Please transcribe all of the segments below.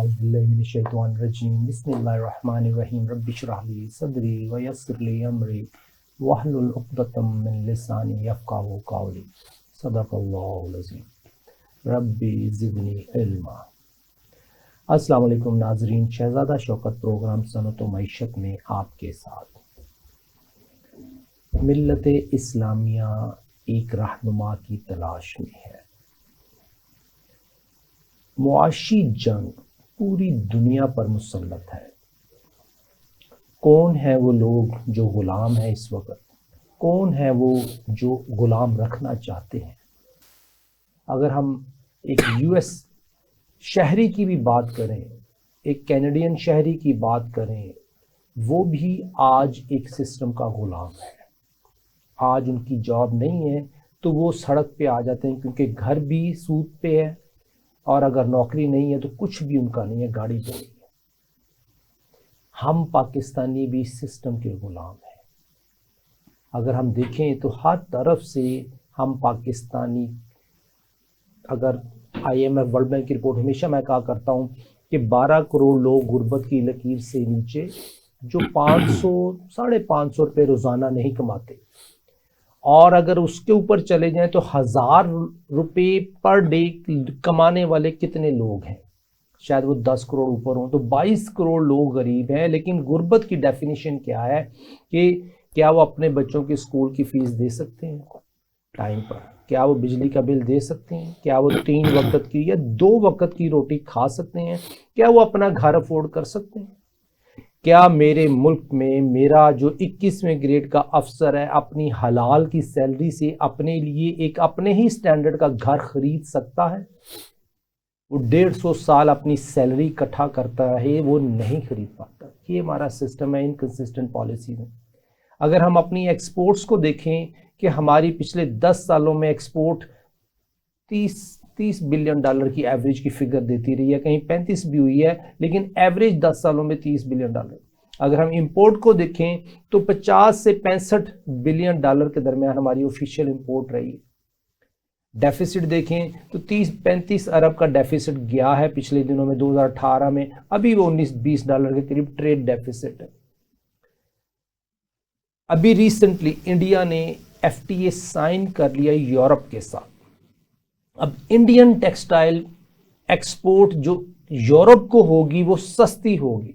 औज़ुबिल्लाहिमिनश्शैतानिर्रजीम बिस्मिल्लाहिर्रहमानिर्रहीम रब्बिश्रह ली सदरी व यस्सिर ली अमरी वहलुल उक़दतम मिन लिसानी यफ़क़हू क़ौली सदक़ल्लाहुल अज़ीम रब्बी ज़िदनी इल्मा। अस्सलाम वालेकुम नाज़रीन, शहज़ादा शौकत प्रोग्राम सनत व मईशत में आपके साथ। मिल्लत इस्लामिया एक रहनुमा की तलाश में है। मुआशी जंग पूरी दुनिया पर मुसल्लत है। कौन है वो लोग जो गुलाम है इस वक्त, कौन है वो जो गुलाम रखना चाहते हैं। अगर हम एक यूएस शहरी की भी बात करें, एक कैनेडियन शहरी की बात करें, वो भी आज एक सिस्टम का गुलाम है। आज उनकी जॉब नहीं है तो वो सड़क पे आ जाते हैं, क्योंकि घर भी सूद पे है और अगर नौकरी नहीं है तो कुछ भी उनका नहीं है, गाड़ी पे नहीं है। हम पाकिस्तानी भी सिस्टम के गुलाम हैं। अगर हम देखें तो हर तरफ से हम पाकिस्तानी, अगर IMF वर्ल्ड बैंक की रिपोर्ट, हमेशा मैं कहा करता हूँ कि 12 करोड़ लोग गुर्बत की लकीर से नीचे, जो 500-550 रुपये रोज़ाना नहीं कमाते, और अगर उसके ऊपर चले जाएं तो 1000 रुपये पर डे कमाने वाले कितने लोग हैं। शायद वो 10 करोड़ ऊपर हों, तो 22 करोड़ लोग गरीब हैं। लेकिन गुर्बत की डेफिनेशन क्या है कि क्या वो अपने बच्चों की स्कूल की फ़ीस दे सकते हैं टाइम पर, क्या वो बिजली का बिल दे सकते हैं, क्या वो 3 वक्त की या 2 वक्त की रोटी खा सकते हैं, क्या वो अपना घर अफोर्ड कर सकते हैं। क्या मेरे मुल्क में मेरा जो 21वें ग्रेड का अफसर है अपनी हलाल की सैलरी से अपने लिए एक अपने ही स्टैंडर्ड का घर खरीद सकता है। वो 150 साल अपनी सैलरी इकट्ठा करता है, वो नहीं खरीद पाता। ये हमारा सिस्टम है, इनकंसिस्टेंट पॉलिसी में। अगर हम अपनी एक्सपोर्ट्स को देखें कि हमारी पिछले 10 सालों में एक्सपोर्ट 30 बिलियन डॉलर की एवरेज की फिगर देती रही है, कहीं 35 भी हुई है, लेकिन एवरेज 10 सालों में 30 बिलियन डॉलर। अगर हम इंपोर्ट को देखें तो 50 से 65 बिलियन डॉलर के दरमियान हमारी ऑफिशियल इंपोर्ट रही है। डेफिसिट देखें तो 30-35 अरब का डेफिसिट गया है पिछले दिनों में, 2018 में। अभी वो 19-20 डॉलर के करीब ट्रेड डेफिसिट है। अभी रिसेंटली इंडिया ने FTA साइन कर लिया यूरोप के साथ। अब इंडियन टेक्सटाइल एक्सपोर्ट जो यूरोप को होगी वो सस्ती होगी,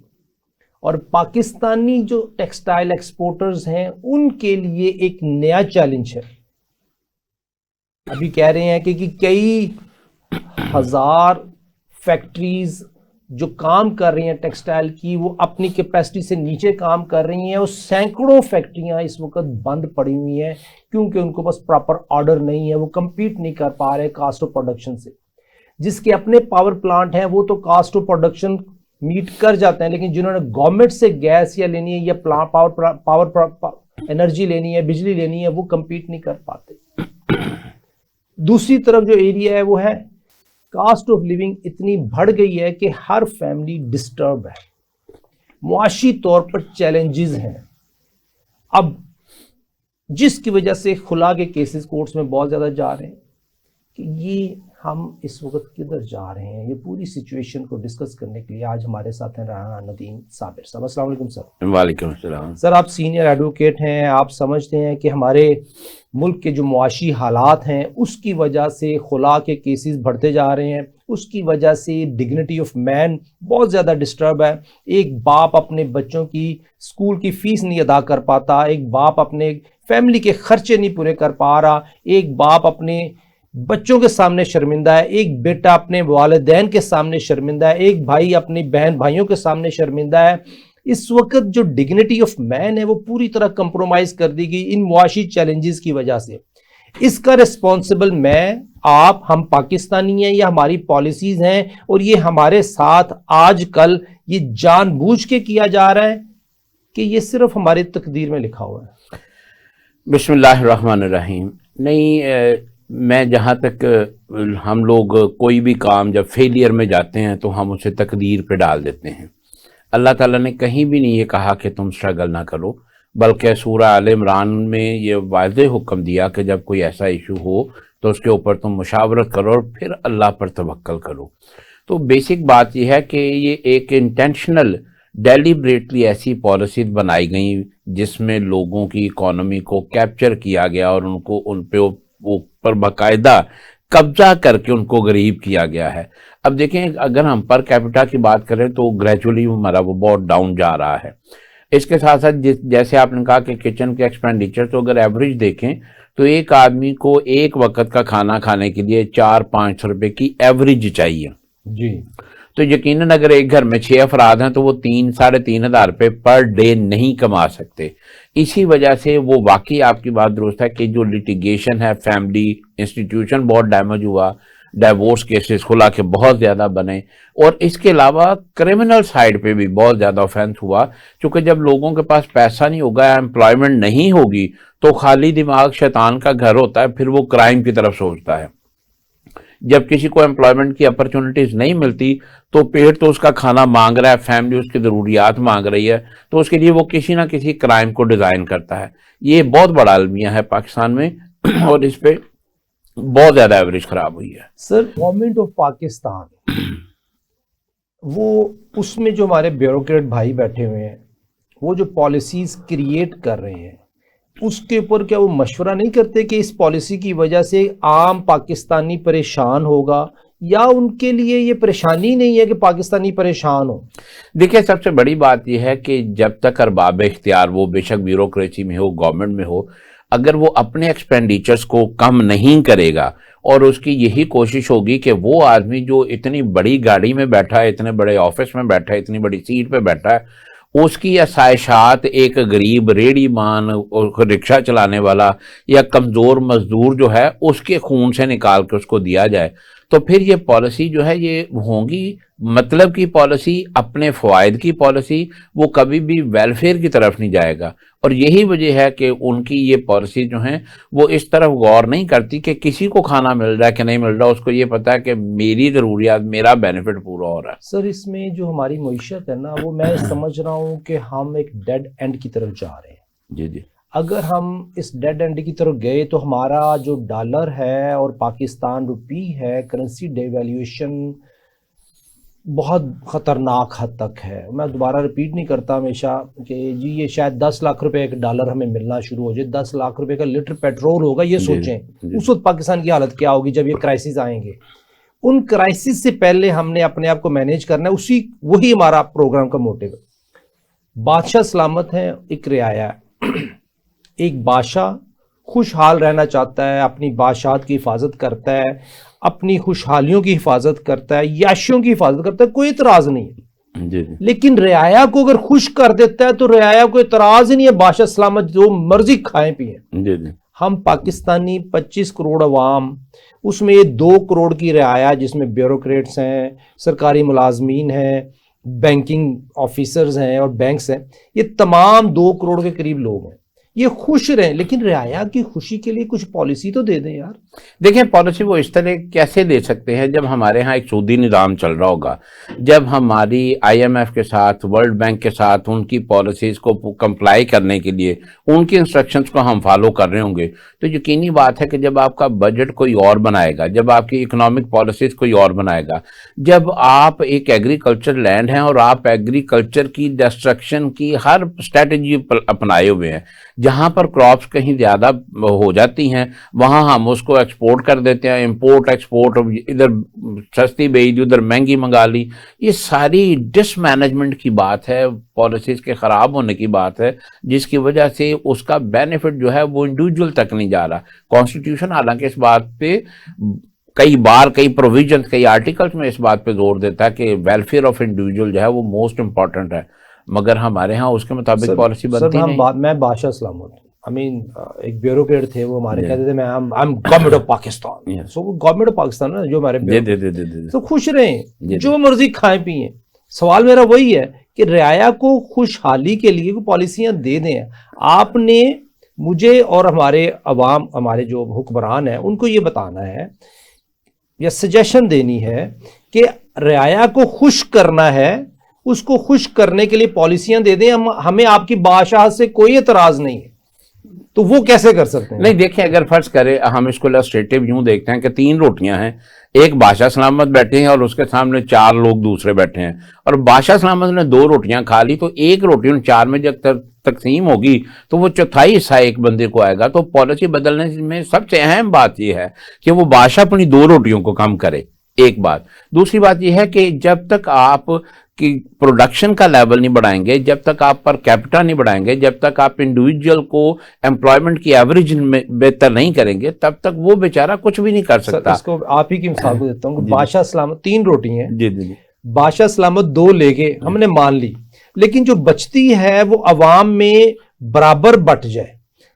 और पाकिस्तानी जो टेक्सटाइल एक्सपोर्टर्स हैं उनके लिए एक नया चैलेंज है। अभी कह रहे हैं कि कई हजार फैक्ट्रीज जो काम कर रही हैं टेक्सटाइल की, वो अपनी कैपेसिटी से नीचे काम कर रही हैं, और सैकड़ों फैक्ट्रियां इस वक्त बंद पड़ी हुई हैं क्योंकि उनको बस प्रॉपर ऑर्डर नहीं है। वो compete नहीं कर पा रहे कास्ट ऑफ प्रोडक्शन से। जिसके अपने पावर प्लांट हैं वो तो कास्ट ऑफ प्रोडक्शन मीट कर जाते हैं, लेकिन जिन्होंने गवर्नमेंट से गैस या लेनी है या पावर एनर्जी लेनी है, बिजली लेनी है, वो compete नहीं कर पाते। दूसरी तरफ जो एरिया है वो है कास्ट ऑफ लिविंग इतनी बढ़ गई है कि हर फैमिली डिस्टर्ब है, मुआशी तौर पर चैलेंजेस हैं। अब जिसकी वजह से खुला के केसेस कोर्ट्स में बहुत ज़्यादा जा रहे हैं कि ये हम इस वक्त किधर जा रहे हैं। ये पूरी सिचुएशन को डिस्कस करने के लिए आज हमारे साथ हैं राना नदीम साबिर साहब। अस्सलाम वालेकुम सर। वालेकुम अस्सलाम। सर, आप सीनियर एडवोकेट हैं, आप समझते हैं कि हमारे मुल्क के जो मुआशी हालात हैं उसकी वजह से खुला के केसेस बढ़ते जा रहे हैं, उसकी वजह से डिग्निटी ऑफ मैन बहुत ज़्यादा डिस्टर्ब है। एक बाप अपने बच्चों की स्कूल की फ़ीस नहीं अदा कर पाता, एक बाप अपने फैमिली के खर्चे नहीं पूरे कर पा रहा, एक बाप अपने बच्चों के सामने शर्मिंदा है, एक बेटा अपने वालिदैन के सामने शर्मिंदा है, एक भाई अपनी बहन भाइयों के सामने शर्मिंदा है। इस वक्त जो डिग्निटी ऑफ मैन है वो पूरी तरह कंप्रोमाइज कर दी गई इन मुआशी चैलेंजेस की वजह से। इसका रिस्पॉन्सिबल मैं, आप, हम पाकिस्तानी हैं या हमारी पॉलिसीज हैं, और ये हमारे साथ आजकल ये जानबूझ के किया जा रहा है कि ये सिर्फ हमारी तकदीर में लिखा हुआ है। बिस्मिल्लाहिर्रहमानिर्रहीम। नहीं, मैं जहाँ तक हम लोग कोई भी काम जब फेलियर में जाते हैं तो हम उसे तकदीर पे डाल देते हैं। अल्लाह ताला ने कहीं भी नहीं ये कहा कि तुम स्ट्रगल ना करो, बल्कि सूरह आल इमरान में ये वाज़ेह हुक्म दिया कि जब कोई ऐसा इशू हो तो उसके ऊपर तुम मुशावरत करो और फिर अल्लाह पर तवक्कल करो। तो बेसिक बात यह है कि ये एक इंटेंशनल डेलिब्रेटली ऐसी पॉलिसीज बनाई गई जिसमें लोगों की इकोनॉमी को कैप्चर किया गया और उनको उन पे ऊपर बाकायदा कब्जा करके उनको गरीब किया गया है। अब देखें, अगर हम पर कैपिटा की बात करें तो ग्रेजुअली हमारा वो बहुत डाउन जा रहा है। इसके साथ साथ जैसे आपने कहा कि किचन के एक्सपेंडिचर, तो अगर एवरेज देखें तो एक आदमी को एक वक्त का खाना खाने के लिए 400-500 रुपए की एवरेज चाहिए जी। तो यकीनन अगर एक घर में 6 अफराद हैं तो वो 3-3,500 रुपये पर डे नहीं कमा सकते। इसी वजह से वो वाकई आपकी बात दुरुस्त है कि जो लिटिगेशन है, फैमिली इंस्टीट्यूशन बहुत डैमेज हुआ, डाइवोर्स केसेस खुला के बहुत ज़्यादा बने, और इसके अलावा क्रिमिनल साइड पे भी बहुत ज़्यादा ऑफेंस हुआ, क्योंकि जब लोगों के पास पैसा नहीं होगा, एम्प्लॉयमेंट नहीं होगी, तो खाली दिमाग शैतान का घर होता है, फिर वो क्राइम की तरफ सोचता है। जब किसी को एम्प्लॉयमेंट की अपॉर्चुनिटीज नहीं मिलती तो पेट तो उसका खाना मांग रहा है, फैमिली उसकी ज़रूरियात मांग रही है, तो उसके लिए वो किसी ना किसी क्राइम को डिज़ाइन करता है। ये बहुत बड़ा अलमिया है पाकिस्तान में और इस पे बहुत ज़्यादा एवरेज खराब हुई है। सर, गवर्नमेंट ऑफ पाकिस्तान वो उसमें जो हमारे ब्यूरोक्रेट भाई बैठे हुए हैं, वो जो पॉलिसीज क्रिएट कर रहे हैं, उसके ऊपर क्या वो मशवरा नहीं करते कि इस पॉलिसी की वजह से आम पाकिस्तानी परेशान होगा, या उनके लिए ये परेशानी नहीं है कि पाकिस्तानी परेशान हो? देखिए, सबसे बड़ी बात यह है कि जब तक अरबाब इख्तियार, वो बेशक ब्यूरोक्रेसी में हो, गवर्नमेंट में हो, अगर वो अपने एक्सपेंडिचर्स को कम नहीं करेगा और उसकी यही कोशिश होगी कि वो आदमी जो इतनी बड़ी गाड़ी में बैठा है, इतने बड़े ऑफिस में बैठा है, इतनी बड़ी सीट पे बैठा है, उसकी आसाइशात एक गरीब रेहड़ीमान, रिक्शा चलाने वाला या कमज़ोर मजदूर जो है उसके खून से निकाल के उसको दिया जाए, तो फिर ये पॉलिसी जो है ये होगी मतलब की पॉलिसी, अपने फ़वाइद की पॉलिसी, वो कभी भी वेलफेयर की तरफ नहीं जाएगा। और यही वजह है कि उनकी ये पॉलिसी जो है वो इस तरफ गौर नहीं करती कि किसी को खाना मिल रहा है कि नहीं मिल रहा, उसको ये पता है कि मेरी ज़रूरियात, मेरा बेनिफिट पूरा हो रहा है। सर, इसमें जो हमारी मईशत है ना, वो मैं समझ रहा हूँ कि हम एक डेड एंड की तरफ जा रहे हैं। जी जी। अगर हम इस डेड एंड की तरफ गए तो हमारा जो डॉलर है और पाकिस्तान रुपी है, करेंसी डेवैल्यूएशन बहुत ख़तरनाक हद तक है। मैं दोबारा रिपीट नहीं करता हमेशा कि जी ये शायद 10 लाख रुपए एक डॉलर हमें मिलना शुरू हो जाए, 10 लाख रुपए का लीटर पेट्रोल होगा, ये सोचें उस वक्त पाकिस्तान की हालत क्या होगी जब ये क्राइसिस आएंगे। उन क्राइसिस से पहले हमने अपने आप को मैनेज करना है, वही हमारा प्रोग्राम का मोटिव है। बादशाह सलामत है, एक रियाया है। एक बादशाह खुशहाल रहना चाहता है, अपनी बादशाहत की हिफाजत करता है, अपनी खुशहालियों की हिफाजत करता है, याशियों की हिफाजत करता है, कोई इतराज नहीं है। जी। लेकिन रियाया को अगर खुश कर देता है तो रियाया को इतराज ही नहीं है, बादशाह सलामत जो मर्जी खाएं पिए। जी। हम पाकिस्तानी 25 करोड़ अवाम, उसमें ये 2 करोड़ की रियाया जिसमें ब्यूरोक्रेट्स हैं, सरकारी मुलाजमीन हैं, बैंकिंग ऑफिसर्स हैं और बैंक्स हैं, ये तमाम 2 करोड़ के करीब लोग हैं, ये खुश रहें। लेकिन रियाया की खुशी के लिए कुछ पॉलिसी तो दे दें यार। देखिए, पॉलिसी वो इस तरह कैसे दे सकते हैं जब हमारे यहाँ एक सूदी निज़ाम चल रहा होगा, जब हमारी IMF के साथ, वर्ल्ड बैंक के साथ उनकी पॉलिसीज़ को कंप्लाई करने के लिए उनकी इंस्ट्रक्शंस को हम फॉलो कर रहे होंगे, तो यकीनी बात है कि जब आपका बजट कोई और बनाएगा, जब आपकी इकोनॉमिक पॉलिसीज़ कोई और बनाएगा, जब आप एक एग्रीकल्चर लैंड हैं और आप एग्रीकल्चर की डिस्ट्रक्शन की हर स्ट्रेटजी अपनाए हुए हैं, जहां पर क्रॉप्स कहीं ज़्यादा हो जाती हैं वहां हम उसको एक्सपोर्ट कर देते हैं, इंपोर्ट एक्सपोर्ट, इधर सस्ती बेच दी, उधर महंगी मंगा ली, ये सारी डिसमैनेजमेंट की बात है, पॉलिसीज़ के ख़राब होने की बात है, जिसकी वजह से उसका बेनिफिट जो है वो इंडिविजुअल तक नहीं जा रहा। कॉन्स्टिट्यूशन हालांकि इस बात पे कई बार, कई प्रोविजन, कई आर्टिकल्स में इस बात पे जोर देता है कि वेलफेयर ऑफ इंडिविजुअल जो है वो मोस्ट इंपॉर्टेंट है, मगर हमारे यहाँ उसके मुताबिक पॉलिसी बनती नहीं। मैं बादशाह सलामत, एक ब्यूरोक्रेट थे, वो हमारे कहते थे I am government of Pakistan, so government of Pakistan ना जो हमारे तो खुश रहें, जो मर्जी खाएं पिए। सवाल मेरा वही है कि रियाया को खुशहाली के लिए पॉलिसियां दे दें। आपने मुझे और हमारे अवाम, हमारे जो हुक्मरान हैं, उनको ये बताना है या सजेशन देनी है कि रियाया को खुश करना है, उसको खुश करने के लिए पॉलिसियां दे दें। हमें आपकी बादशाह से कोई एतराज नहीं है, तो वो कैसे कर सकते हैं? नहीं देखिए, अगर फर्ज करें हम इसको इलस्ट्रेटिव यूं देखते हैं कि 3 रोटियां हैं, एक बादशाह सलामत बैठे हैं और उसके सामने 4 लोग दूसरे बैठे हैं, और बादशाह सलामत ने 2 रोटियां खा ली, तो एक रोटी उन 4 में जब तकसीम होगी तो वो चौथाई हिस्सा एक बंदे को आएगा। तो पॉलिसी बदलने में सबसे अहम बात यह है कि वो बादशाह अपनी 2 रोटियों को कम करे, एक बात। दूसरी बात यह है कि जब तक आप कि प्रोडक्शन का लेवल नहीं बढ़ाएंगे, जब तक आप पर कैपिटा नहीं बढ़ाएंगे, जब तक आप इंडिविजुअल को एम्प्लॉयमेंट की एवरेज में बेहतर नहीं करेंगे, तब तक वो बेचारा कुछ भी नहीं कर सकता। इसको आप ही की मिसाल को देता हूँ। बादशाह सलामत 3 रोटी हैं, जी जी, बादशाह सलामत 2 लेके हमने मान ली, लेकिन जो बचती है वो अवाम में बराबर बट जाए,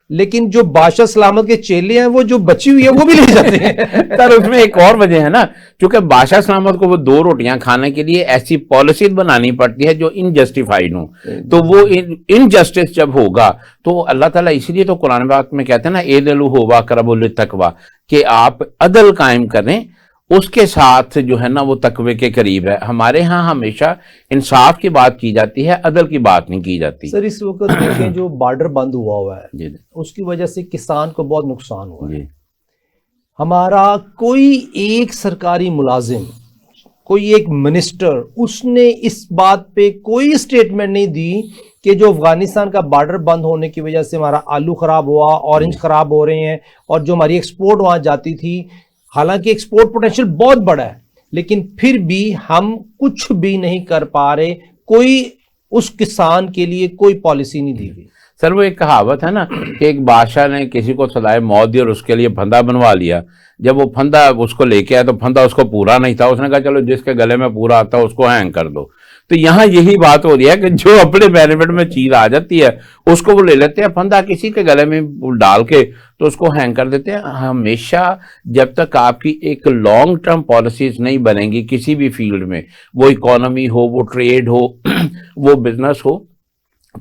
लेकिन जो बादशाह सलामत के चेले हैं वो जो बची हुई है वो भी ले जाते हैं। सर उसमें एक और वजह है ना, क्योंकि बादशाह सलामत को वो 2 रोटियां खाने के लिए ऐसी पॉलिसी बनानी पड़ती है जो इनजस्टिफाइड हो। तो वो इनजस्टिस जब होगा तो अल्लाह ताला इसलिए तो कुरान पाक में कहते हैं ना, एदलु हुवा करबुल तकवा, कि आप अदल कायम करें, उसके साथ जो है ना वो तकवे के करीब है। हमारे यहाँ हमेशा इंसाफ की बात की जाती है, अदल की बात नहीं की जाती। सर इस वक्त देखें जो बॉर्डर बंद हुआ है जी उसकी वजह से किसान को बहुत नुकसान हुआ है। जी, हमारा कोई एक सरकारी मुलाजिम, कोई एक मिनिस्टर, उसने इस बात पे कोई स्टेटमेंट नहीं दी कि जो अफगानिस्तान का बॉर्डर बंद होने की वजह से हमारा आलू खराब हुआ, ऑरेंज खराब हो रहे हैं, और जो हमारी एक्सपोर्ट वहां जाती थी, हालांकि एक्सपोर्ट पोटेंशियल बहुत बड़ा है, लेकिन फिर भी हम कुछ भी नहीं कर पा रहे, कोई उस किसान के लिए कोई पॉलिसी नहीं दी गई। सर वो एक कहावत है ना कि एक बादशाह ने किसी को सलाए मौत दी और उसके लिए फंदा बनवा लिया। जब वो फंदा उसको लेके आया तो फंदा उसको पूरा नहीं था, उसने कहा चलो जिसके गले में पूरा आता है उसको हैंग कर दो। तो यहाँ यही बात हो रही है कि जो अपने बेनिफिट में चीज आ जाती है उसको वो ले लेते हैं, फंदा किसी के गले में डाल के तो उसको हैंग कर देते हैं। हमेशा जब तक आपकी एक लॉन्ग टर्म पॉलिसीज नहीं बनेंगी किसी भी फील्ड में, वो इकोनॉमी हो, वो ट्रेड हो, वो बिजनेस हो,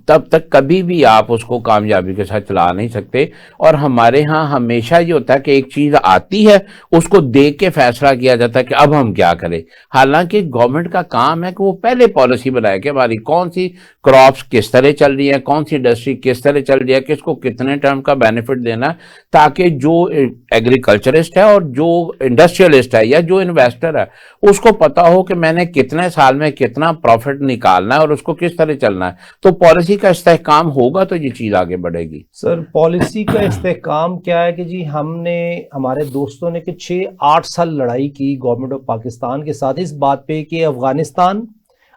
तब तक कभी भी आप उसको कामयाबी के साथ चला नहीं सकते। और हमारे यहाँ हमेशा ये होता है कि एक चीज आती है उसको देख के फैसला किया जाता है कि अब हम क्या करें, हालांकि गवर्नमेंट का काम है कि वो पहले पॉलिसी बनाए कि हमारी कौन सी क्रॉप्स किस तरह चल रही है, कौन सी इंडस्ट्री किस तरह चल रही है, किसको कितने टर्म का बेनिफिट देना, ताकि जो एग्रीकल्चरिस्ट है और जो इंडस्ट्रियलिस्ट है या जो इन्वेस्टर है उसको पता हो कि मैंने कितने साल में कितना प्रॉफिट निकालना है और उसको किस तरह चलना है। तो पॉलिसी का इस्तेहकाम होगा तो ये चीज आगे बढ़ेगी। सर पॉलिसी का इस्तेहकाम क्या है कि जी हमने, हमारे दोस्तों ने कि 6-8 साल लड़ाई की गवर्नमेंट ऑफ पाकिस्तान के साथ इस बात पे कि अफगानिस्तान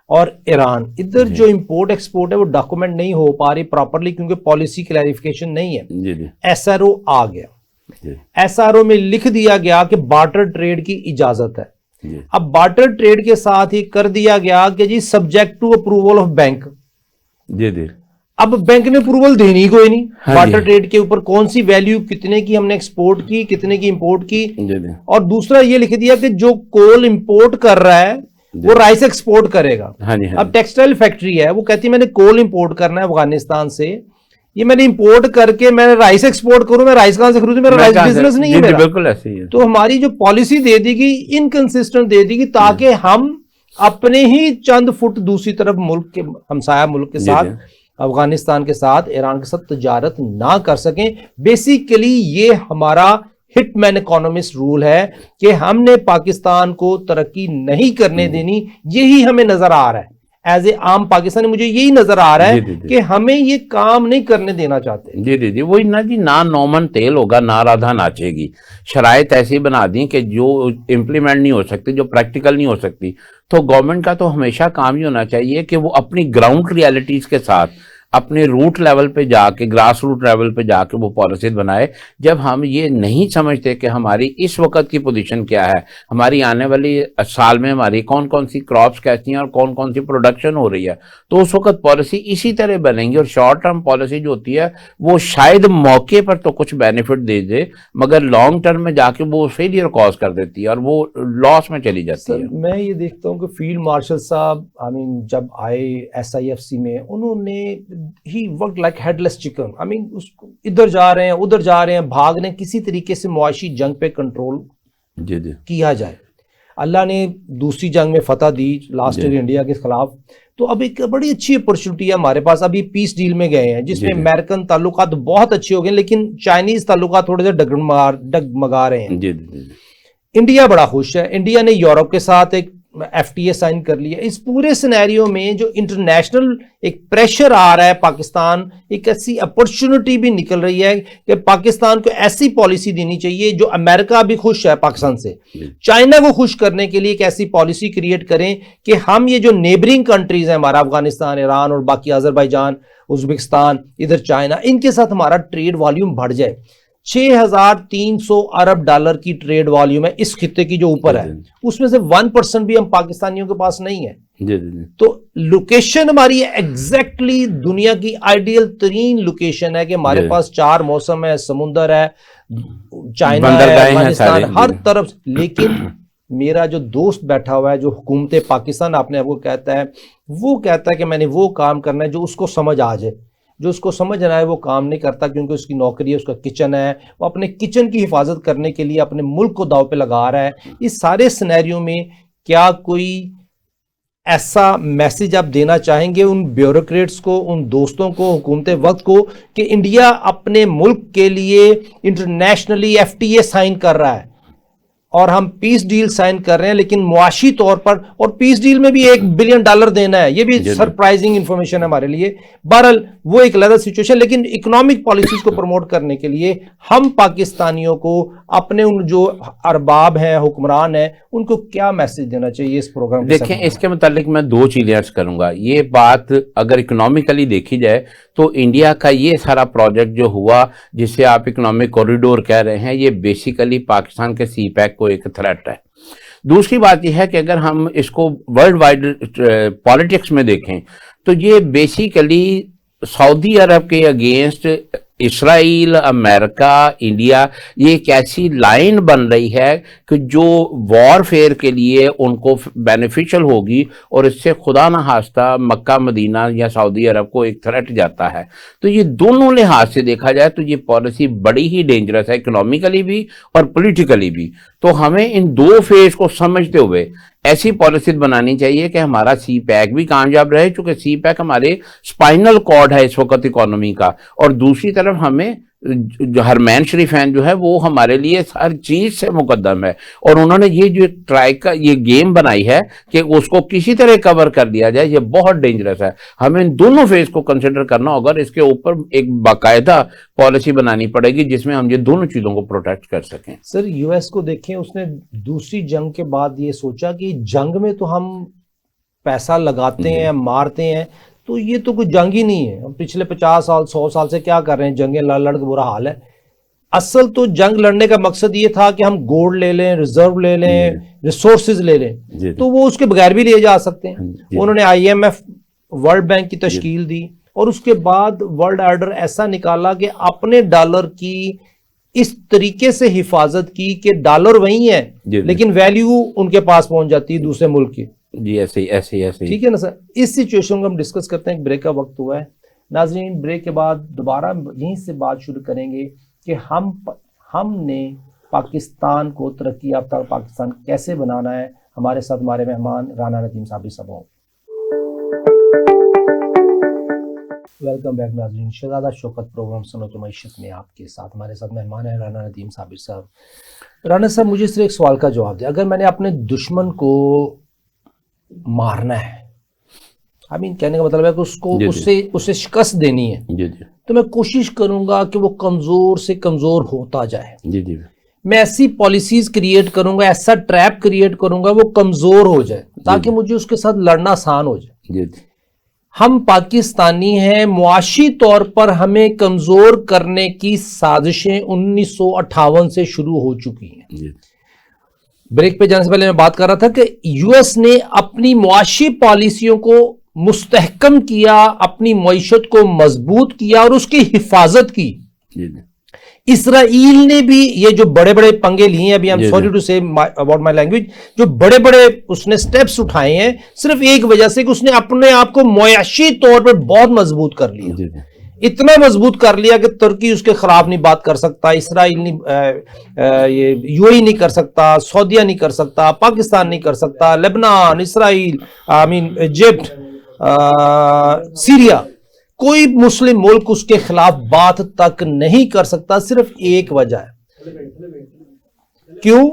और ईरान इधर जो इंपोर्ट एक्सपोर्ट है वो डॉक्यूमेंट नहीं हो पा रही प्रॉपरली, क्योंकि पॉलिसी क्लैरिफिकेशन नहीं है। जी जी, एसआरओ आ गया, एसआरओ में लिख दिया गया कि बार्टर ट्रेड की इजाजत है। अब बार्टर ट्रेड के साथ ही कर दिया गया कि जी subject to approval of bank. जी जी, अब बैंक ने अप्रूवल देनी कोई नहीं। हाँ बार्टर ट्रेड के ऊपर कौन सी वैल्यू, कितने की हमने एक्सपोर्ट की, कितने की इंपोर्ट की। जी जी, और दूसरा ये लिख दिया कि जो कोल इंपोर्ट कर रहा है वो राइस एक्सपोर्ट करेगा। हाँ जी, हाँ अब टेक्सटाइल फैक्ट्री है, वो कहती है मैंने कोल इंपोर्ट करना है अफगानिस्तान से, ये मैंने इंपोर्ट करके मैंने राइस एक्सपोर्ट करूं, मैं राइस कहां से खरीदूं, मेरा राइस बिजनेस नहीं है मेरा। बिल्कुल ऐसे ही है। तो हमारी जो पॉलिसी दे दी गई इनकंसिस्टेंट दे दी गई, ताकि हम अपने ही चंद फुट दूसरी तरफ मुल्क के, हमसाया मुल्क के साथ, अफगानिस्तान के साथ, ईरान के साथ तजारत ना कर सकें। बेसिकली ये हमारा हिटमैन इकोनॉमिस्ट रूल है कि हमने पाकिस्तान को तरक्की नहीं करने देनी। यही हमें नजर आ रहा है एज ए आम पाकिस्तानी, मुझे यही नजर आ रहा है कि हमें ये काम नहीं करने देना चाहते। जी जी जी, वही ना जी, ना नौमन तेल होगा ना राधा नाचेगी। शराइत ऐसी बना दी कि जो इम्प्लीमेंट नहीं हो सकती, जो प्रैक्टिकल नहीं हो सकती। तो गवर्नमेंट का तो हमेशा काम ही होना चाहिए कि वो अपनी ग्राउंड रियलिटीज के साथ अपने रूट लेवल पे जाके, ग्रास रूट लेवल पे जाके वो पॉलिसी बनाए। जब हम ये नहीं समझते कि हमारी इस वक्त की पोजीशन क्या है, हमारी आने वाली साल में हमारी कौन कौन सी क्रॉप्स कैसी हैं और कौन कौन सी प्रोडक्शन हो रही है, तो उस वक्त पॉलिसी इसी तरह बनेंगी। और शॉर्ट टर्म पॉलिसी जो होती है वो शायद मौके पर तो कुछ बेनिफिट दे दे, मगर लॉन्ग टर्म में जाके वो फेलियर कॉज कर देती है और वो लॉस में चली जाती है। मैं ये देखता हूँ कि फील्ड मार्शल साहब जब आए SIFC में, उन्होंने ही वर्क लाइक हेडलेस चिकन। उसको इधर जा रहे हैं उधर जा रहे हैं, भाग ने किसी तरीके से मुआशी जंग पे कंट्रोल जी जी, किया जाए। अल्लाह ने दूसरी जंग में फतह दी लास्ट ईयर इंडिया के खिलाफ, तो अब एक बड़ी अच्छी अपॉर्चुनिटी है हमारे पास। अभी पीस डील में गए हैं जिसमें अमेरिकन ताल्लुकात बहुत अच्छे हो गए, लेकिन चाइनीज ताल्लुकात थोड़े से डगमगा रहे हैं। इंडिया बड़ा खुश है, इंडिया ने यूरोप के साथ एक FTA साइन कर लिया। इस पूरे सिनेरियो में जो इंटरनेशनल एक प्रेशर आ रहा है पाकिस्तान, एक ऐसी अपॉर्चुनिटी भी निकल रही है कि पाकिस्तान को ऐसी पॉलिसी देनी चाहिए जो अमेरिका भी खुश है पाकिस्तान से, चाइना को खुश करने के लिए एक ऐसी पॉलिसी क्रिएट करें कि हम ये जो नेबरिंग कंट्रीज हैं हमारा, अफगानिस्तान, ईरान और बाकी अजरबैजान, उज्बेकिस्तान, इधर चाइना, इनके साथ हमारा ट्रेड वॉल्यूम बढ़ जाए। 6,300 अरब डॉलर की ट्रेड वॉल्यूम है इस खित्ते की जो ऊपर है, उसमें से 1% भी हम पाकिस्तानियों के पास नहीं है। तो लोकेशन हमारी एग्जैक्टली दुनिया की आइडियल तरीन लोकेशन है कि हमारे पास 4 मौसम है, समुंदर है, चाइना है, अफगानिस्तान, हर तरफ। लेकिन मेरा जो दोस्त बैठा हुआ है जो हुकूमत पाकिस्तान अपने आपको कहता है, वो कहता है कि मैंने वो काम करना है जो उसको समझ आ जाए। जो उसको समझ ना आए वो काम नहीं करता, क्योंकि उसकी नौकरी है, उसका किचन है, वो अपने किचन की हिफाजत करने के लिए अपने मुल्क को दाव पे लगा रहा है। इस सारे सिनेरियो में क्या कोई ऐसा मैसेज आप देना चाहेंगे उन ब्यूरोक्रेट्स को, उन दोस्तों को, हुकूमत वक्त को, कि इंडिया अपने मुल्क के लिए इंटरनेशनली FTA साइन कर रहा है और हम पीस डील साइन कर रहे हैं, लेकिन मुआशी तौर पर, और पीस डील में भी $1 बिलियन देना है, ये भी सरप्राइजिंग इंफॉर्मेशन है हमारे लिए। बहरहाल वो एक अलग सिचुएशन, लेकिन इकोनॉमिक पॉलिसीज को प्रमोट करने के लिए हम पाकिस्तानियों को अपने उन जो अरबाब हैं, हुक्मरान हैं, उनको क्या मैसेज देना चाहिए इस प्रोग्राम? देखें, इसके मुतालिक मैं 2 चीजें अर्ज करूंगा। ये बात अगर इकोनॉमिकली देखी जाए तो इंडिया का ये सारा प्रोजेक्ट जो हुआ, जिसे आप इकोनॉमिक कॉरिडोर कह रहे हैं, ये बेसिकली पाकिस्तान के CPEC को एक थ्रेट है। दूसरी बात यह है कि अगर हम इसको वर्ल्ड वाइड पॉलिटिक्स में देखें तो ये बेसिकली सऊदी अरब के अगेंस्ट इसराइल, अमेरिका, इंडिया, ये एक ऐसी लाइन बन रही है कि जो वॉरफेयर के लिए उनको बेनिफिशियल होगी और इससे खुदा न खास्ता मक्का, मदीना या सऊदी अरब को एक थ्रेट जाता है। तो ये दोनों लिहाज से देखा जाए तो ये पॉलिसी बड़ी ही डेंजरस है, इकोनॉमिकली भी और पॉलिटिकली भी। तो हमें इन 2 फेज को समझते हुए ऐसी पॉलिसी बनानी चाहिए कि हमारा CPEC भी कामयाब रहे, चूंकि CPEC हमारे स्पाइनल कॉर्ड है इस वक्त इकोनॉमी का, और दूसरी तरफ हमें जो हरमैन शरीफैन जो है वो हमारे लिए हर चीज से मुकद्दम है। और उन्होंने ये जो ट्राई का ये गेम बनाई है कि उसको किसी तरह कवर कर दिया जाए, ये बहुत डेंजरस है। हमें इन दोनों फेज को कंसिडर करना होगा, इसके ऊपर एक बाकायदा पॉलिसी बनानी पड़ेगी जिसमें हम ये दोनों चीजों को प्रोटेक्ट कर सकें। सर, US को देखें, उसने दूसरी जंग के बाद ये सोचा कि जंग में तो हम पैसा लगाते हैं, मारते हैं, तो ये तो कोई जंग ही नहीं है। हम पिछले 50 साल 100 साल से क्या कर रहे हैं, जंगें लड़ के बुरा हाल है। असल तो जंग लड़ने का मकसद ये था कि हम गोल्ड ले लें, रिजर्व ले लें, रिसोर्सेज ले लें, तो वो उसके बगैर भी ले जा सकते हैं। उन्होंने IMF, वर्ल्ड बैंक की तश्कील दी, और उसके बाद वर्ल्ड ऑर्डर ऐसा निकाला कि अपने डॉलर की इस तरीके से हिफाजत की कि डॉलर वही है लेकिन वैल्यू उनके पास पहुंच जाती है दूसरे मुल्क की। जी, ऐसे ही ठीक है ना सर। इस सिचुएशन को हम डिस्कस करते हैं, एक ब्रेक का वक्त हुआ है नाज़रीन। ब्रेक के बाद दोबारा यहीं से बात शुरू करेंगे कि हमने पाकिस्तान को तरक्की याफ्ता पाकिस्तान कैसे बनाना है। हमारे साथ हमारे मेहमान राना नदीम साबिर साहब हों। वेलकम बैक नाज़रीन। शहजादा शौकत प्रोग्राम सुनो तो मईशत में आपके साथ हमारे साथ मेहमान है राना नदीम साबिर साहब। राना साहब, मुझे सिर्फ एक सवाल का जवाब दें, अगर मैंने अपने दुश्मन को मारना है, कहने का मतलब है कि उसको उससे शिकस्त देनी है, तो मैं कोशिश करूंगा कि वो कमजोर से कमजोर होता जाए। मैं ऐसी पॉलिसीज क्रिएट करूंगा, ऐसा ट्रैप क्रिएट करूंगा वो कमजोर हो जाए, ताकि मुझे उसके साथ लड़ना आसान हो जाए। हम पाकिस्तानी हैं, मुआशी तौर पर हमें कमजोर करने की साजिशें 1958 से शुरू हो चुकी हैं। ब्रेक पे जाने से पहले मैं बात कर रहा था कि US ने अपनी मुआशी पॉलिसियों को मुस्तहकम किया, अपनी मईशत को मजबूत किया और उसकी हिफाजत की। इसराइल ने भी ये जो बड़े बड़े पंगे लिए हैं, अभी I am sorry to say about my language, जो बड़े बड़े उसने स्टेप्स उठाए हैं, सिर्फ एक वजह से कि उसने अपने आप को मुआशी तौर पर बहुत मजबूत कर लिया। इतना मजबूत कर लिया कि तुर्की उसके खिलाफ नहीं बात कर सकता, इसराइल नहीं, ये यूएई नहीं कर सकता, सऊदीया नहीं कर सकता, पाकिस्तान नहीं कर सकता, Lebanon, Israel, I mean Egypt, Syria, कोई मुस्लिम मुल्क उसके खिलाफ बात तक नहीं कर सकता। सिर्फ एक वजह है, क्यों?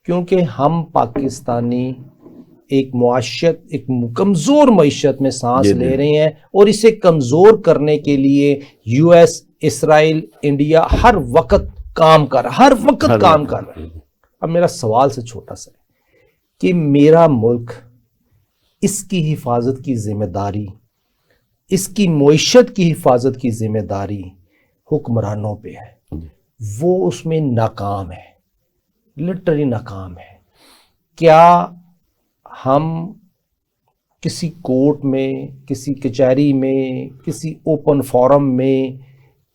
क्योंकि हम पाकिस्तानी एक मुआशरत, एक कमजोर मईशत में सांस ले रहे हैं, और इसे कमजोर करने के लिए यूएस, इसराइल, इंडिया हर वक्त काम कर रहा है। अब मेरा सवाल से छोटा सा है कि मेरा मुल्क, इसकी हिफाजत की जिम्मेदारी, इसकी मईशत की हिफाजत की जिम्मेदारी हुक्मरानों पे है, वो उसमें नाकाम है, लिटरली नाकाम है। क्या हम किसी कोर्ट में, किसी कचहरी में, किसी ओपन फोरम में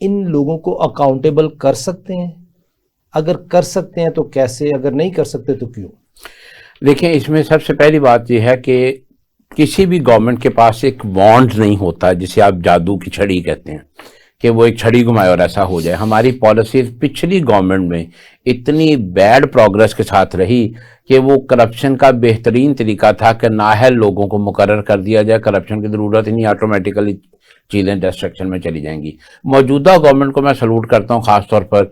इन लोगों को अकाउंटेबल कर सकते हैं? अगर कर सकते हैं तो कैसे? अगर नहीं कर सकते तो क्यों? देखिए, इसमें सबसे पहली बात यह है कि किसी भी गवर्नमेंट के पास एक वॉन्ड नहीं होता, जिसे आप जादू की छड़ी कहते हैं, कि वो एक छड़ी घुमाए और ऐसा हो जाए। हमारी पॉलिसीज पिछली गवर्नमेंट में इतनी बैड प्रोग्रेस के साथ रही कि वो करप्शन का बेहतरीन तरीका था कि नाअहल लोगों को मुकर्रर कर दिया जाए, करप्शन की ज़रूरत ही नहीं, ऑटोमेटिकली चीज़ें डिस्ट्रक्शन में चली जाएंगी। मौजूदा गवर्नमेंट को मैं सलूट करता हूँ, ख़ासतौर पर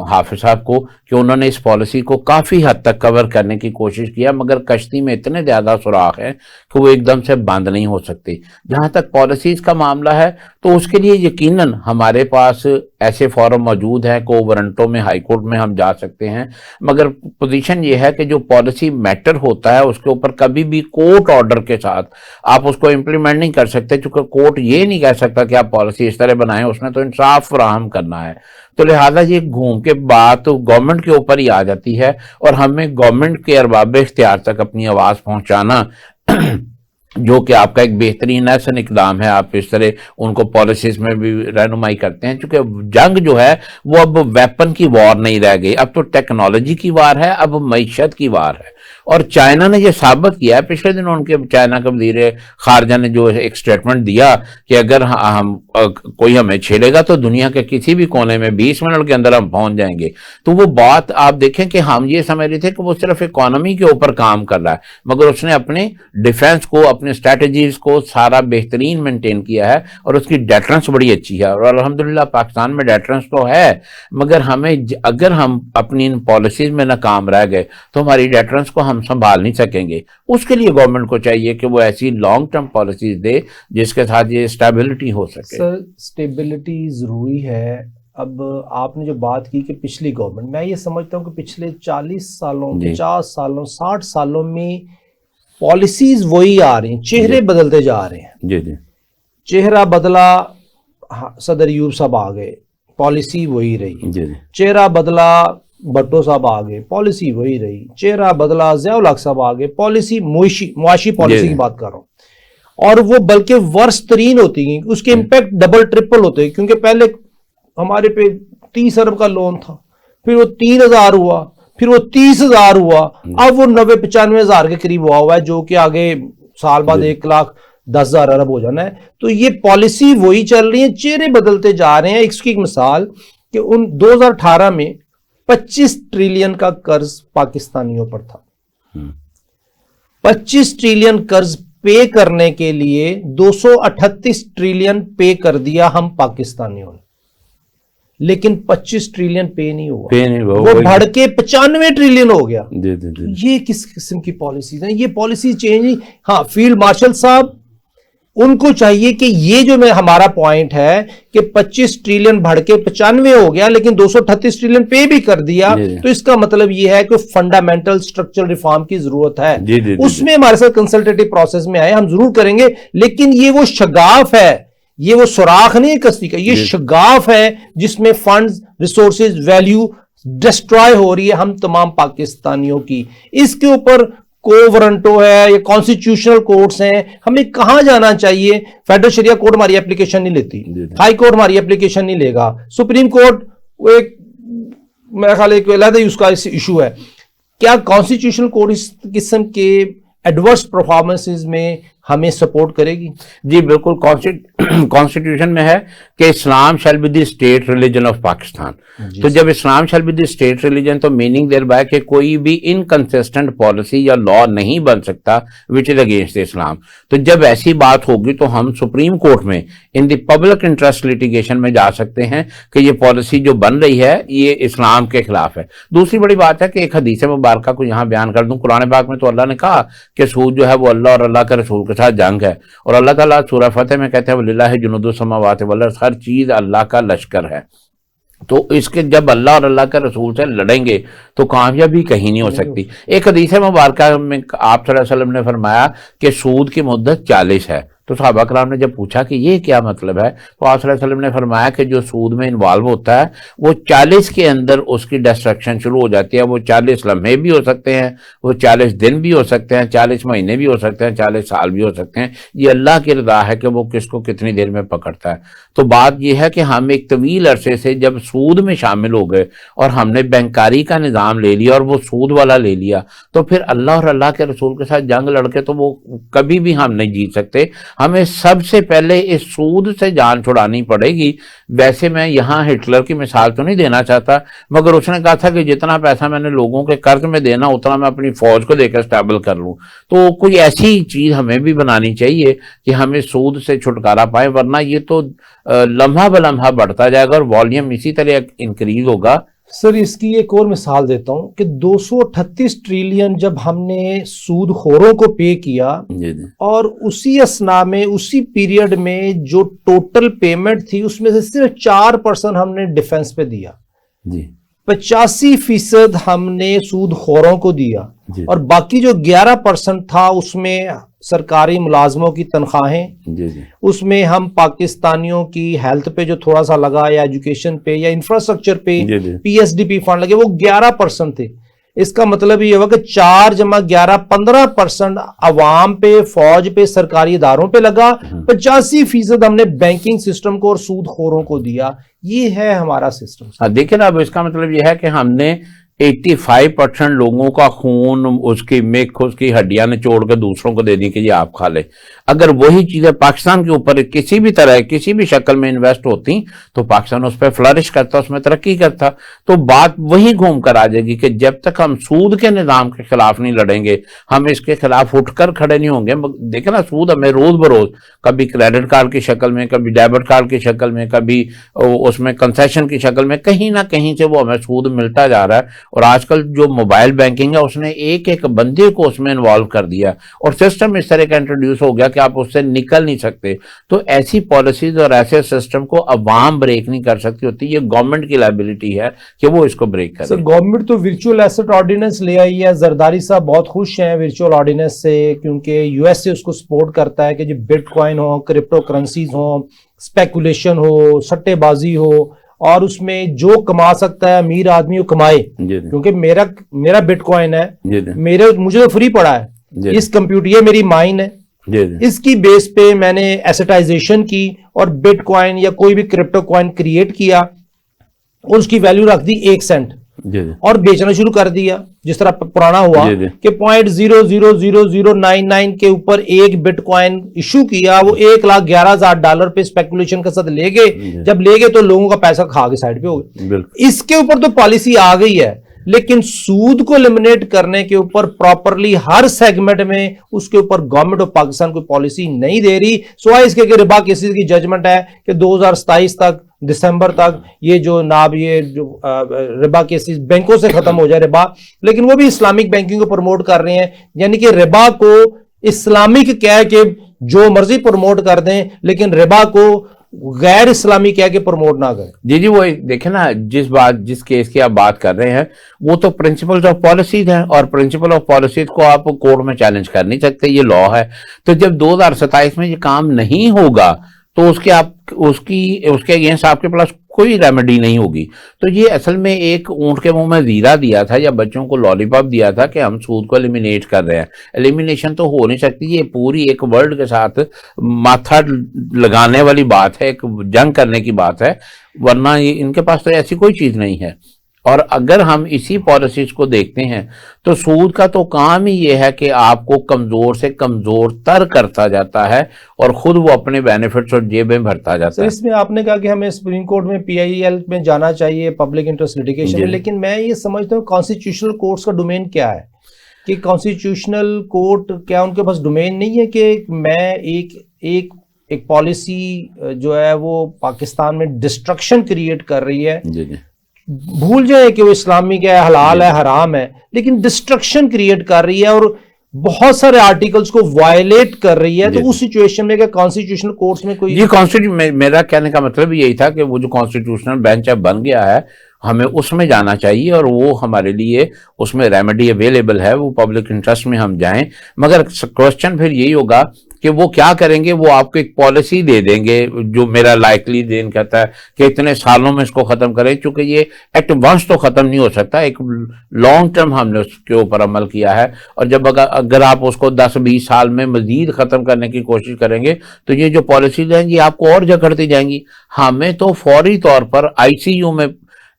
हाफिज साहब को, कि उन्होंने इस पॉलिसी को काफ़ी हद तक कवर करने की कोशिश किया, मगर कश्ती में इतने ज़्यादा सुराख हैं कि वो एकदम से बंद नहीं हो सकती। जहाँ तक पॉलिसीज़ का मामला है तो उसके लिए यकीनन हमारे पास ऐसे फॉरम मौजूद हैं, को वारंटों में हाई कोर्ट में हम जा सकते हैं, मगर पोजीशन ये है कि जो पॉलिसी मैटर होता है उसके ऊपर कभी भी कोर्ट ऑर्डर के साथ आप उसको इम्प्लीमेंट नहीं कर सकते, क्योंकि कोर्ट ये नहीं कह सकता कि आप पॉलिसी इस तरह बनाएं, उसमें तो इंसाफ फराहम करना है। तो लिहाजा ये घूम के बात तो गवर्नमेंट के ऊपर ही आ जाती है, और हमें गवर्नमेंट के अरबाब इख्तियार तक अपनी आवाज़ पहुंचाना जो कि आपका एक बेहतरीन ऐसा इकदाम है, आप इस तरह उनको पॉलिसीज में भी रहनुमाई करते हैं, क्योंकि जंग जो है वो अब वेपन की वॉर नहीं रह गई, अब तो टेक्नोलॉजी की वार है, अब मईशत की वार है। और चाइना ने यह साबित किया है, पिछले दिन उनके चाइना के वज़ीर खारजा ने जो एक स्टेटमेंट दिया कि अगर हम कोई हमें छेड़ेगा तो दुनिया के किसी भी कोने में 20 मिनट के अंदर हम पहुंच जाएंगे। तो वो बात आप देखें कि हम ये समझ रहे थे कि वो सिर्फ इकोनॉमी के ऊपर काम कर रहा है, मगर उसने अपने डिफेंस को, अपने स्ट्रेटजीज को सारा बेहतरीन मेंटेन किया है, और उसकी डेटरेंस बड़ी अच्छी है। और अल्हम्दुलिल्लाह पाकिस्तान में डेटरेंस तो है, मगर हमें अगर हम अपनी इन पॉलिसीज में नाकाम रह गए तो हमारी डेटरेंस को हम संभाल नहीं सकेंगे। उसके लिए गवर्नमेंट को चाहिए कि वो ऐसी लॉन्ग टर्म पॉलिसीज दे जिसके साथ ये स्टेबिलिटी हो सके। सर, स्टेबिलिटी जरूरी है। अब आपने जो बात की कि पिछली गवर्नमेंट, मैं ये समझता हूँ कि पिछले 40 सालों, 50 सालों, 60 सालों में पॉलिसीज वही आ रही हैं, चेहरे बदलते जा रहे हैं। जी जी, चेहरा बदला, सदर अयूब साहब आ गए, पॉलिसी वही रही। जी जी, चेहरा बदला, भट्टो साहब आ गए, पॉलिसी वही रही। चेहरा बदला, ज़िया-उल हक साहब आ गए, पॉलिसी मुआशी पॉलिसी की बात कर रहा हूँ, और वो बल्कि वर्ष तरीन होती गई, उसके इम्पैक्ट डबल ट्रिपल होते हैं। क्योंकि पहले हमारे पे 30 अरब का लोन था, फिर वो 3000 हुआ, फिर वो 30,000 हुआ, अब वो 90-95,000 के करीब हुआ है, जो कि आगे साल बाद 1,10,000 अरब हो जाना है। तो ये पॉलिसी वही चल रही है, चेहरे बदलते जा रहे हैं। इसकी एक मिसाल कि उन 2018 में 25 ट्रिलियन का कर्ज पाकिस्तानियों पर था। 25 ट्रिलियन कर्ज पे करने के लिए 238 ट्रिलियन पे कर दिया हम पाकिस्तानियों ने, लेकिन 25 ट्रिलियन पे नहीं हुआ, वो बढ़ के 95 ट्रिलियन हो गया। ये किस किस्म की पॉलिसी है? ये पॉलिसी चेंज नहीं। हाँ, फील्ड मार्शल साहब, उनको चाहिए कि ये जो मैं हमारा पॉइंट है कि 25 ट्रिलियन बढ़ के 95 हो गया, लेकिन 238 ट्रिलियन पे भी कर दिया, तो इसका मतलब ये है कि फंडामेंटल स्ट्रक्चरल रिफॉर्म की जरूरत है। उसमें हमारे साथ कंसल्टेटिव प्रोसेस में आए, हम जरूर करेंगे, लेकिन ये वो शगाफ है, ये वो सुराख नहीं है कश्ती का, ये शगाफ है जिसमें फंड्स, रिसोर्सेज, वैल्यू डिस्ट्रॉय हो रही है हम तमाम पाकिस्तानियों की। इसके ऊपर को-वारंटो है या कॉन्स्टिट्यूशनल कोर्ट्स हैं, हमें कहां जाना चाहिए? फेडरल शरिया कोर्ट हमारी एप्लीकेशन नहीं लेती, हाई कोर्ट हमारी एप्लीकेशन नहीं लेगा, सुप्रीम कोर्ट वो एक मेरा ख्याल एक अलग उसका इशू है। क्या कॉन्स्टिट्यूशनल कोर्ट इस किस्म के एडवर्स परफॉर्मेंसेस में हमें सपोर्ट करेगी? जी बिल्कुल, कॉन्स्टिट्यूशन में है कि Islam shall be the state religion of Pakistan. तो जब Islam shall be the state religion, तो मीनिंग देयर बाय कि कोई भी इनकंसिस्टेंट पॉलिसी या लॉ नहीं बन सकता विच इज अगेंस्ट इस्लाम। तो जब ऐसी बात होगी तो हम सुप्रीम कोर्ट में in the public interest litigation में जा सकते हैं कि ये पॉलिसी जो बन रही है ये इस्लाम के खिलाफ है। दूसरी बड़ी बात है कि एक हदीस मुबारका को यहाँ बयान कर दूं। कुरान पाक में तो अल्लाह ने कहा कि सूद जो है वो अल्लाह और अल्लाह के रसूल के साथ जंग है, और अल्लाह ताला सूरह फतह में कहते हैं वलिल्लाहि जुनूदुस समावाति वल अर्ज़, हर चीज अल्लाह का लश्कर है। तो इसके जब अल्लाह और अल्लाह के रसूल से लड़ेंगे तो कामयाबी कहीं नहीं हो सकती। एक हदीस मुबारका में आप सल्लल्लाहु अलैहि वसल्लम ने फरमाया कि सूद की मुद्दत 40 है। तो सहाबा कराम ने जब पूछा कि ये क्या मतलब है, तो आप सल्लल्लाहु अलैहि वसल्लम ने फरमाया कि जो सूद में इन्वॉल्व होता है वो 40 के अंदर उसकी डिस्ट्रक्शन शुरू हो जाती है। वो 40 लम्हे भी हो सकते हैं, वो 40 दिन भी हो सकते हैं, 40 महीने भी हो सकते हैं, 40 साल भी हो सकते हैं। ये अल्लाह की रज़ा है कि वो किसको कितनी देर में पकड़ता है। तो बात यह है कि हम एक तवील अरसे से जब सूद में शामिल हो गए और हमने बैंकारी का निज़ाम ले लिया और वो सूद वाला ले लिया, तो फिर अल्लाह और अल्लाह के रसूल के साथ जंग लड़के तो वो कभी भी हम नहीं जीत सकते। हमें सबसे पहले इस सूद से जान छुड़ानी पड़ेगी। वैसे मैं यहाँ हिटलर की मिसाल तो नहीं देना चाहता, मगर उसने कहा था कि जितना पैसा मैंने लोगों के कर्ज में देना उतना मैं अपनी फौज को देकर स्टेबल कर लूं। तो कोई ऐसी चीज हमें भी बनानी चाहिए कि हमें सूद से छुटकारा पाए, वरना ये तो लम्हा ब लम्हा बढ़ता जाएगा और वॉल्यूम इसी तरह इंक्रीज होगा। सर इसकी एक और मिसाल देता हूं कि 238 ट्रिलियन जब हमने सूदखोरों को पे किया और उसी असना में उसी पीरियड में जो टोटल पेमेंट थी उसमें से सिर्फ 4% हमने डिफेंस पे दिया जी, 85% हमने सूदखोरों को दिया और बाकी जो 11% था उसमें सरकारी मुलाजमों की तनख्वाहें, उसमें हम पाकिस्तानियों की हेल्थ पे जो थोड़ा सा लगा या एजुकेशन पे या इंफ्रास्ट्रक्चर पे पीएसडीपी फंड लगे, वो 11% थे। इसका मतलब ये होगा कि 4 जमा 11 15% अवाम पे, फौज पे, सरकारी इदारों पे लगा, 85% हमने बैंकिंग सिस्टम को और सूदखोरों को दिया। ये है हमारा सिस्टम। देखिए ना, अब इसका मतलब यह है कि हमने 85% लोगों का खून, उसकी मिख, उसकी हड्डियां निचोड़ के दूसरों को दे दी कि ये आप खा ले। अगर वही चीजें पाकिस्तान के ऊपर किसी भी तरह, किसी भी शक्ल में इन्वेस्ट होती तो पाकिस्तान उस पर फ्लरिश करता, उसमें तरक्की करता। तो बात वही घूम कर आ जाएगी कि जब तक हम सूद के निजाम के खिलाफ नहीं लड़ेंगे, हम इसके खिलाफ उठकर खड़े नहीं होंगे। देखे ना, सूद हमें रोज बरोज कभी क्रेडिट कार्ड की शक्ल में, कभी डेबिट कार्ड की शक्ल में, कभी उसमें कंसेशन की शक्ल में, कहीं ना कहीं से वो हमें सूद मिलता जा रहा है। और आजकल जो मोबाइल बैंकिंग है उसने एक एक बंदे को उसमें इन्वॉल्व कर दिया और सिस्टम इस तरह का इंट्रोड्यूस हो गया कि आप उससे निकल नहीं सकते। तो ऐसी पॉलिसीज और ऐसे सिस्टम को अवाम ब्रेक नहीं कर सकती होती। ये गवर्नमेंट की लायबिलिटी है कि वो इसको ब्रेक करे। सर गवर्नमेंट तो वर्चुअल एसेट ऑर्डिनेंस ले आई है। जरदारी साहब बहुत खुश हैं वर्चुअल ऑर्डिनेंस से, क्योंकि यूएसए उसको सपोर्ट करता है कि जो बिटकॉइन हो, क्रिप्टो करेंसीज हो, स्पेकुलेशन हो, सट्टेबाजी हो, और उसमें जो कमा सकता है अमीर आदमी वो कमाए। क्योंकि मेरा बिटकॉइन है, मुझे तो फ्री पड़ा है, इस कंप्यूटर, ये मेरी माइन है, इसकी बेस पे मैंने एसेटाइजेशन की और बिटकॉइन या कोई भी क्रिप्टो कॉइन क्रिएट किया और उसकी वैल्यू रख दी 1 सेंट और बेचना शुरू कर दिया। जिस तरह पुराना हुआ कि 0.000099 के ऊपर एक बिटकॉइन इशू किया, वो $1,11,000 पे स्पेकुलेशन के साथ ले गए। जब ले गए तो लोगों का पैसा खा के साइड पे हो गए। इसके ऊपर तो पॉलिसी आ गई है, लेकिन सूद को एलिमिनेट करने के ऊपर प्रॉपरली हर सेगमेंट में उसके ऊपर गवर्नमेंट ऑफ पाकिस्तान कोई पॉलिसी नहीं दे रही। सिवाय इसके कि रिबा केसेस की जजमेंट है कि 2027 तक, दिसंबर तक ये जो रिबा केसेस बैंकों से खत्म हो जाए रिबा, लेकिन वो भी इस्लामिक बैंकिंग को प्रमोट कर रहे हैं। यानी कि रिबा को इस्लामिक कह के जो मर्जी प्रमोट कर दें, लेकिन रिबा को गैर इस्लामी कह के प्रमोट ना करें। जी वो देखे ना, जिस केस की आप बात कर रहे हैं वो तो प्रिंसिपल्स ऑफ पॉलिसीज हैं और प्रिंसिपल ऑफ पॉलिसीज को आप कोर्ट में चैलेंज कर नहीं सकते, ये लॉ है। तो जब 2027 में ये काम नहीं होगा तो उसके अगेंस्ट आपके पास कोई रेमेडी नहीं होगी। तो ये असल में एक ऊंट के मुंह में जीरा दिया था या बच्चों को लॉलीपॉप दिया था कि हम सूद को एलिमिनेट कर रहे हैं। एलिमिनेशन तो हो नहीं सकती, ये पूरी एक वर्ल्ड के साथ माथा लगाने वाली बात है, एक जंग करने की बात है, वरना इनके पास तो ऐसी कोई चीज नहीं है। और अगर हम इसी पॉलिसीज को देखते हैं तो सूद का तो काम ही ये है कि आपको कमजोर से कमजोर तर करता जाता है और खुद वो अपने बेनिफिट्स और जेबें भरता जाता है। इसमें आपने कहा कि हमें सुप्रीम कोर्ट में PIL में जाना चाहिए, पब्लिक इंटरेस्ट लिटिगेशन में, लेकिन मैं ये समझता हूँ कॉन्स्टिट्यूशनल कोर्ट्स का डोमेन क्या है कि कॉन्स्टिट्यूशनल कोर्ट क्या उनके पास डोमेन नहीं है कि मैं एक पॉलिसी जो है वो पाकिस्तान में डिस्ट्रक्शन क्रिएट कर रही है, जी जी, भूल जाए कि वो इस्लामिक है, हलाल है, हराम है, लेकिन डिस्ट्रक्शन क्रिएट कर रही है और बहुत सारे आर्टिकल्स को वायलेट कर रही है, तो उस सिचुएशन में क्या कॉन्स्टिट्यूशनल कोर्ट्स में कोई मेरा कहने का मतलब यही था कि वो जो कॉन्स्टिट्यूशनल बेंच अब बन गया है हमें उसमें जाना चाहिए और वो हमारे लिए उसमें रेमेडी अवेलेबल है, वो पब्लिक इंटरेस्ट में हम जाएं। मगर क्वेश्चन फिर यही होगा कि वो क्या करेंगे, वो आपको एक पॉलिसी दे देंगे जो मेरा लाइकली देन कहता है कि इतने सालों में इसको खत्म करें, क्योंकि ये एट वंस तो खत्म नहीं हो सकता, एक लॉन्ग टर्म हमने उसके ऊपर अमल किया है और जब अगर आप उसको 10-20 साल में मजीद खत्म करने की कोशिश करेंगे तो ये जो पॉलिसीज हैं ये आपको और जकड़ती जाएंगी। हमें तो फौरी तौर पर ICU में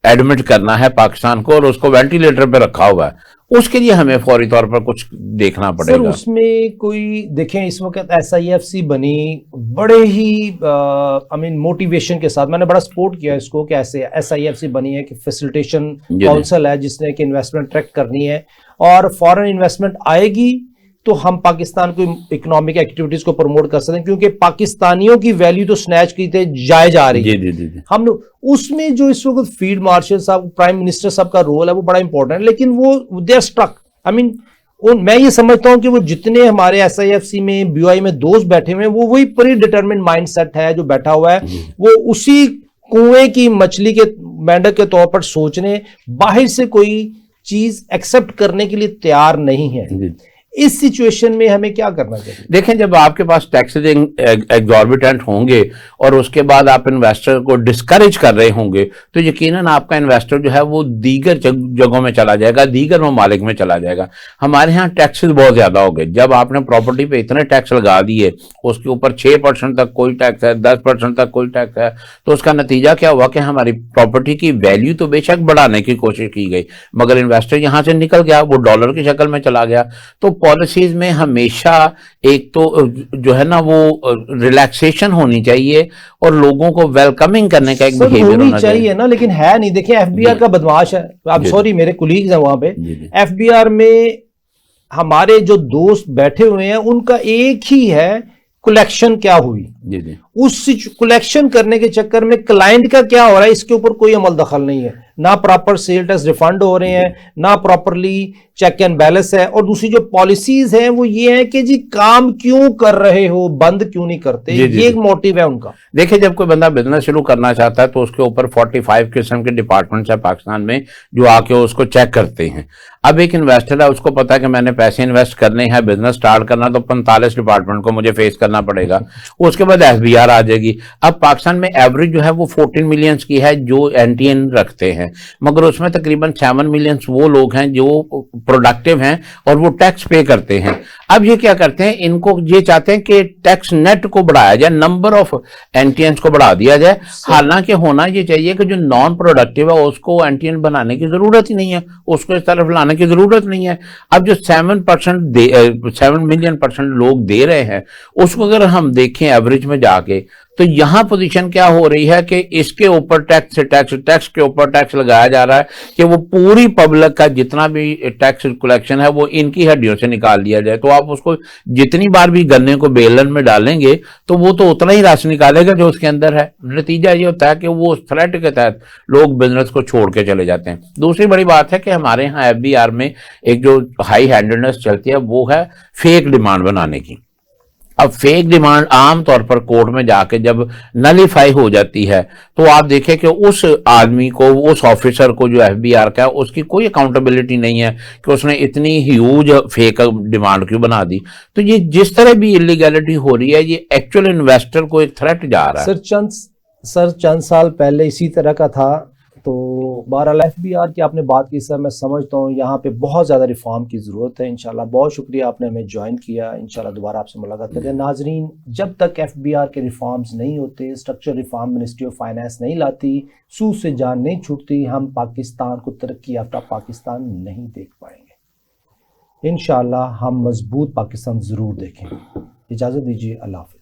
एडमिट करना है पाकिस्तान को और उसको वेंटिलेटर पे रखा हुआ है, उसके लिए हमें फौरी तौर पर कुछ देखना पड़ेगा। सर उसमें कोई देखें, इस वक्त SIFC बनी बड़े ही मोटिवेशन के साथ, मैंने बड़ा सपोर्ट किया इसको कि ऐसे SIFC बनी है कि फैसिलिटेशन काउंसिल है जिसने कि इन्वेस्टमेंट ट्रैक करनी है और फॉरेन इन्वेस्टमेंट आएगी तो हम पाकिस्तान को इकोनॉमिक एक्टिविटीज को प्रमोट कर सकते हैं, क्योंकि पाकिस्तानियों की वैल्यू तो स्नैच की जाए जा रही है। जी। हम लोग उसमें जो इस वक्त फील्ड मार्शल साहब, प्राइम मिनिस्टर साहब का रोल है वो बड़ा इंपॉर्टेंट है, लेकिन वो दे आर स्ट्रक। मैं ये समझता हूं कि वो जितने हमारे SIFC में BOI में दोस्त बैठे हुए हैं वो वही प्री डिटर्मिन्ड माइंडसेट है जो बैठा हुआ है, वो उसी कुएं की मछली के मेंढक के तौर पर सोचने, बाहर से कोई चीज एक्सेप्ट करने के लिए तैयार नहीं है। इस सिचुएशन में हमें क्या करना चाहिए? देखें, जब आपके पास टैक्सेस एग्जॉर्बिटेंट होंगे और उसके बाद आप इन्वेस्टर को डिस्करेज कर रहे होंगे तो यकीनन आपका इन्वेस्टर जो है वो दीगर जगहों में चला जाएगा, दीगर ममालिक में चला जाएगा। हमारे यहाँ टैक्सेस बहुत ज्यादा हो गए, जब आपने प्रॉपर्टी पे इतने टैक्स लगा दिए, उसके ऊपर 6% तक कोई टैक्स है, 10% तक कोई टैक्स है, तो उसका नतीजा क्या हुआ कि हमारी प्रॉपर्टी की वैल्यू तो बेशक बढ़ाने की कोशिश की गई मगर इन्वेस्टर यहां से निकल गया, वो डॉलर की शक्ल में चला गया। तो पॉलिसीज में हमेशा एक तो जो है ना वो रिलैक्सेशन होनी चाहिए और लोगों को वेलकमिंग करने का एक बिहेवियर होना चाहिए ना, लेकिन है नहीं। देखिए FBR का बदमाश है, आप सॉरी मेरे कुलीग्स हैं वहां पे, FBR में हमारे जो दोस्त बैठे हुए हैं उनका एक ही है, कलेक्शन क्या हुई, उस कलेक्शन करने के चक्कर में क्लाइंट का क्या हो रहा है इसके ऊपर कोई अमल दखल नहीं है, ना प्रॉपर सेल टैक्स रिफंड हो रहे हैं, ना प्रॉपरली चेक एंड बैलेंस है, और दूसरी जो पॉलिसीज हैं वो ये है कि जी काम क्यों कर रहे हो, बंद क्यों नहीं करते, ये एक मोटिव है उनका। देखिए, जब कोई बंदा बिजनेस शुरू करना चाहता है तो उसके ऊपर 45 किस्म के डिपार्टमेंट्स है पाकिस्तान में जो आके उसको चेक करते हैं। अब एक इन्वेस्टर है, उसको पता है कि मैंने पैसे इन्वेस्ट करने हैं, बिजनेस स्टार्ट करना, तो 45 डिपार्टमेंट को मुझे फेस करना पड़ेगा। उसके बाद FBR आ जाएगी। अब पाकिस्तान में एवरेज जो है वो 14 मिलियन की है जो NTN रखते हैं, मगर उसमें तकरीबन 7 मिलियन वो लोग हैं जो प्रोडक्टिव हैं और वो टैक्स पे करते हैं। अब ये क्या करते हैं, इनको ये चाहते हैं कि टैक्स नेट को बढ़ाया जाए, नंबर ऑफ NTNs को बढ़ा दिया जाए। हालांकि होना ये चाहिए कि जो नॉन प्रोडक्टिव है उसको NTN बनाने की जरूरत ही नहीं है, उसको इस तरफ लाने की जरूरत नहीं है। अब जो 7 मिलियन लोग दे रहे हैं उसको अगर हम देखें एवरेज में जाके तो यहां पोजीशन क्या हो रही है कि इसके ऊपर टैक्स के ऊपर टैक्स लगाया जा रहा है कि वो पूरी पब्लिक का जितना भी टैक्स कलेक्शन है वो इनकी हड्डियों से निकाल लिया जाए। तो आप उसको जितनी बार भी गन्ने को बेलन में डालेंगे तो वो तो उतना ही रस निकालेगा जो उसके अंदर है। नतीजा ये होता है कि वो थ्रेट के तहत लोग बिजनेस को छोड़ के चले जाते हैं। दूसरी बड़ी बात है कि हमारे यहाँ FBR में एक जो हाई हैंडेडनेस चलती है वो है फेक डिमांड बनाने की। अब फेक डिमांड आम तौर पर कोर्ट में जाके जब नलीफाई हो जाती है तो आप देखें कि उस आदमी को, उस ऑफिसर को जो FBR का है, उसकी कोई अकाउंटेबिलिटी नहीं है कि उसने इतनी ह्यूज फेक डिमांड क्यों बना दी। तो ये जिस तरह भी इलीगैलिटी हो रही है ये एक्चुअल इन्वेस्टर को एक थ्रेट जा रहा है। सर चंद साल पहले इसी तरह का था तो बहरहाल FBR की आपने बात की सर, मैं समझता हूँ यहाँ पे बहुत ज़्यादा रिफॉर्म की ज़रूरत है। इंशाल्लाह बहुत शुक्रिया आपने हमें ज्वाइन किया। इंशाल्लाह दोबारा आपसे मुलाकात करें। नाजरीन, जब तक FBR के रिफॉर्म्स नहीं होते, structure reform ministry of finance नहीं लाती, सूद से जान नहीं छूटती, हम पाकिस्तान को तरक्की याफ्ता पाकिस्तान नहीं देख पाएंगे। इंशाल्लाह हम मजबूत पाकिस्तान ज़रूर देखेंगे। इजाज़त दीजिए, अल्लाह हाफ़िज़।